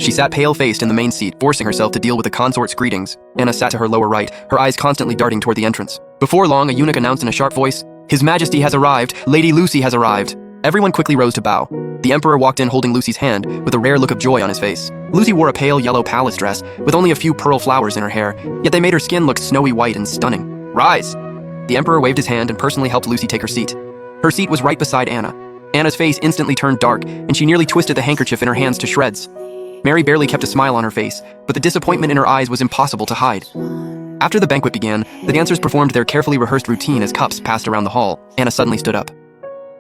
She sat pale-faced in the main seat, forcing herself to deal with the consort's greetings. Anna sat to her lower right, her eyes constantly darting toward the entrance. Before long, a eunuch announced in a sharp voice, "His Majesty has arrived! Lady Lucy has arrived!" Everyone quickly rose to bow. The Emperor walked in holding Lucy's hand, with a rare look of joy on his face. Lucy wore a pale yellow palace dress, with only a few pearl flowers in her hair, yet they made her skin look snowy white and stunning. "Rise!" The Emperor waved his hand and personally helped Lucy take her seat. Her seat was right beside Anna. Anna's face instantly turned dark, and she nearly twisted the handkerchief in her hands to shreds. Mary barely kept a smile on her face, but the disappointment in her eyes was impossible to hide. After the banquet began, the dancers performed their carefully rehearsed routine as cups passed around the hall. Anna suddenly stood up.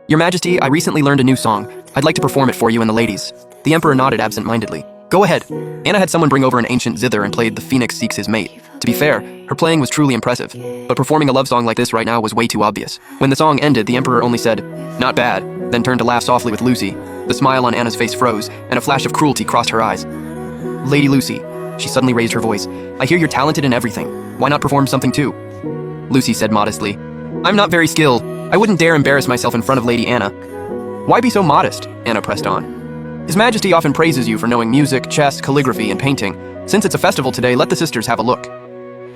"Your Majesty, I recently learned a new song. I'd like to perform it for you and the ladies." The Emperor nodded absent-mindedly. "Go ahead." Anna had someone bring over an ancient zither and played "The Phoenix Seeks His Mate." To be fair, her playing was truly impressive, but performing a love song like this right now was way too obvious. When the song ended, the Emperor only said, "Not bad," then turned to laugh softly with Lucy. The smile on Anna's face froze, and a flash of cruelty crossed her eyes. "Lady Lucy," she suddenly raised her voice, "I hear you're talented in everything. Why not perform something too?" Lucy said modestly, "I'm not very skilled. I wouldn't dare embarrass myself in front of Lady Anna." "Why be so modest?" Anna pressed on. "His Majesty often praises you for knowing music, chess, calligraphy, and painting. Since it's a festival today, let the sisters have a look."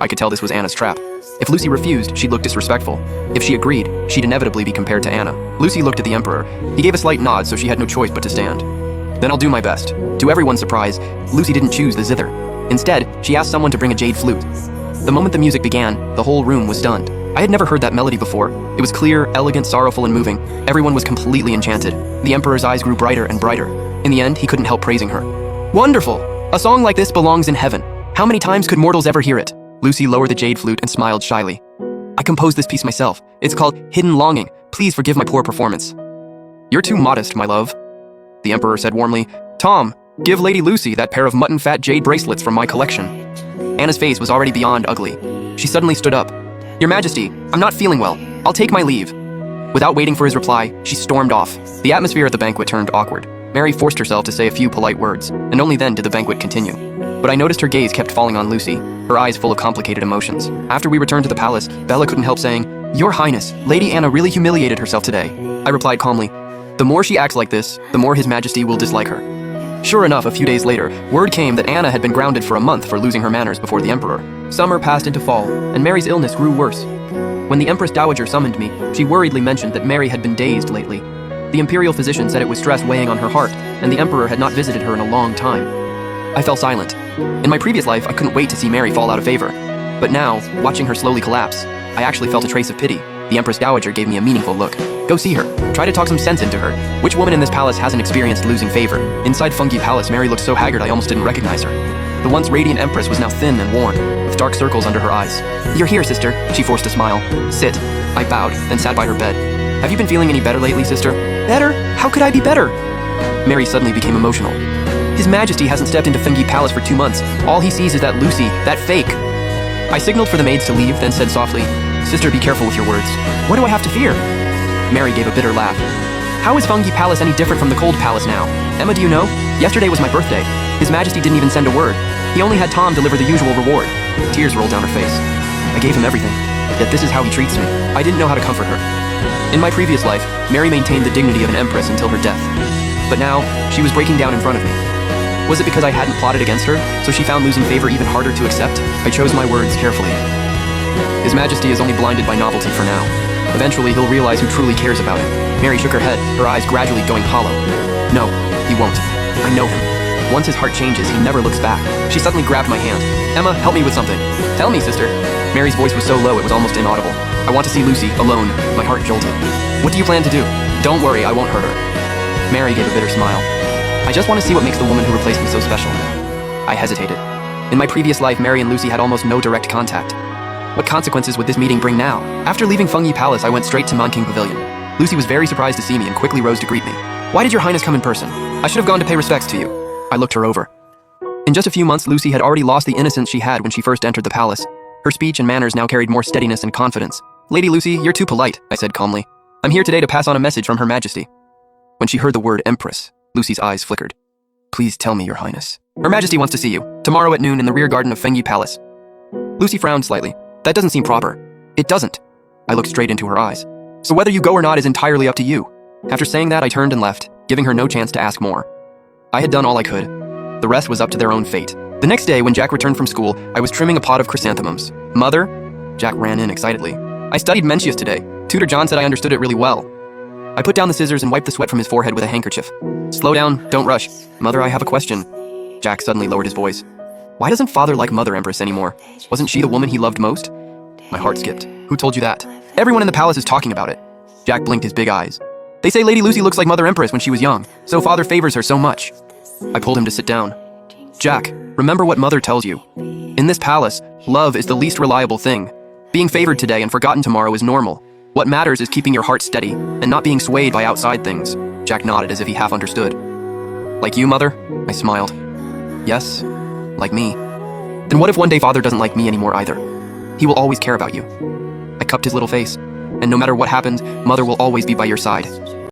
I could tell this was Anna's trap. If Lucy refused, she'd look disrespectful. If she agreed, she'd inevitably be compared to Anna. Lucy looked at the Emperor. He gave a slight nod, so she had no choice but to stand. "Then I'll do my best." To everyone's surprise, Lucy didn't choose the zither. Instead, she asked someone to bring a jade flute. The moment the music began, the whole room was stunned. I had never heard that melody before. It was clear, elegant, sorrowful, and moving. Everyone was completely enchanted. The Emperor's eyes grew brighter and brighter. In the end, he couldn't help praising her. "Wonderful! A song like this belongs in heaven. How many times could mortals ever hear it?" Lucy lowered the jade flute and smiled shyly. "I composed this piece myself. It's called Hidden Longing. Please forgive my poor performance." "You're too modest, my love." The Emperor said warmly, "Tom, give Lady Lucy that pair of mutton fat jade bracelets from my collection." Anna's face was already beyond ugly. She suddenly stood up. "Your Majesty, I'm not feeling well. I'll take my leave." Without waiting for his reply, she stormed off. The atmosphere at the banquet turned awkward. Mary forced herself to say a few polite words, and only then did the banquet continue. But I noticed her gaze kept falling on Lucy, her eyes full of complicated emotions. After we returned to the palace, Bella couldn't help saying, "Your Highness, Lady Anna really humiliated herself today." I replied calmly, "The more she acts like this, the more His Majesty will dislike her." Sure enough, a few days later, word came that Anna had been grounded for a month for losing her manners before the Emperor. Summer passed into fall, and Mary's illness grew worse. When the Empress Dowager summoned me, she worriedly mentioned that Mary had been dazed lately. The imperial physician said it was stress weighing on her heart, and the Emperor had not visited her in a long time. I fell silent. In my previous life, I couldn't wait to see Mary fall out of favor. But now, watching her slowly collapse, I actually felt a trace of pity. The Empress Dowager gave me a meaningful look. "Go see her. Try to talk some sense into her. Which woman in this palace hasn't experienced losing favor?" Inside Fungi Palace, Mary looked so haggard I almost didn't recognize her. The once radiant Empress was now thin and worn, with dark circles under her eyes. "You're here, sister," she forced a smile. "Sit." I bowed, then sat by her bed. "Have you been feeling any better lately, sister?" "Better? How could I be better?" Mary suddenly became emotional. "His Majesty hasn't stepped into Fungi Palace for 2 months. All he sees is that Lucy, that fake." I signaled for the maids to leave, then said softly, "Sister, be careful with your words." "What do I have to fear?" Mary gave a bitter laugh. "How is Fungi Palace any different from the Cold Palace now? Emma, do you know? Yesterday was my birthday. His Majesty didn't even send a word. He only had Tom deliver the usual reward." Tears rolled down her face. "I gave him everything, yet this is how he treats me." I didn't know how to comfort her. In my previous life, Mary maintained the dignity of an empress until her death. But now, she was breaking down in front of me. Was it because I hadn't plotted against her, so she found losing favor even harder to accept? I chose my words carefully. His Majesty is only blinded by novelty for now. Eventually, he'll realize who truly cares about him. Mary shook her head, her eyes gradually going hollow. "No, he won't. I know him. Once his heart changes, he never looks back." She suddenly grabbed my hand. "Emma, help me with something." "Tell me, sister." Mary's voice was so low it was almost inaudible. "I want to see Lucy, alone." My heart jolted. "What do you plan to do?" "Don't worry, I won't hurt her." Mary gave a bitter smile. "I just want to see what makes the woman who replaced me so special." I hesitated. In my previous life, Mary and Lucy had almost no direct contact. What consequences would this meeting bring now? After leaving Fungi Palace, I went straight to Manking Pavilion. Lucy was very surprised to see me and quickly rose to greet me. "Why did your Highness come in person? I should have gone to pay respects to you." I looked her over. In just a few months, Lucy had already lost the innocence she had when she first entered the palace. Her speech and manners now carried more steadiness and confidence. "Lady Lucy, you're too polite," I said calmly. "I'm here today to pass on a message from Her Majesty." When she heard the word Empress, Lucy's eyes flickered. "Please tell me, Your Highness." "Her Majesty wants to see you, tomorrow at noon in the rear garden of Fungi Palace." Lucy frowned slightly. "That doesn't seem proper." "It doesn't." I looked straight into her eyes. "So whether you go or not is entirely up to you." After saying that, I turned and left, giving her no chance to ask more. I had done all I could. The rest was up to their own fate. The next day, when Jack returned from school, I was trimming a pot of chrysanthemums. Mother? Jack ran in excitedly. I studied Mencius today. Tutor John said I understood it really well. I put down the scissors and wiped the sweat from his forehead with a handkerchief. Slow down, don't rush. Mother, I have a question. Jack suddenly lowered his voice. Why doesn't Father like Mother Empress anymore? Wasn't she the woman he loved most? My heart skipped. Who told you that? Everyone in the palace is talking about it. Jack blinked his big eyes. They say Lady Lucy looks like Mother Empress when she was young, so Father favors her so much. I pulled him to sit down. Jack, remember what Mother tells you. In this palace, love is the least reliable thing. Being favored today and forgotten tomorrow is normal. What matters is keeping your heart steady and not being swayed by outside things. Jack nodded as if he half understood. Like you, Mother? I smiled. Yes, like me. Then what if one day Father doesn't like me anymore either? He will always care about you. I cupped his little face. And no matter what happens, Mother will always be by your side.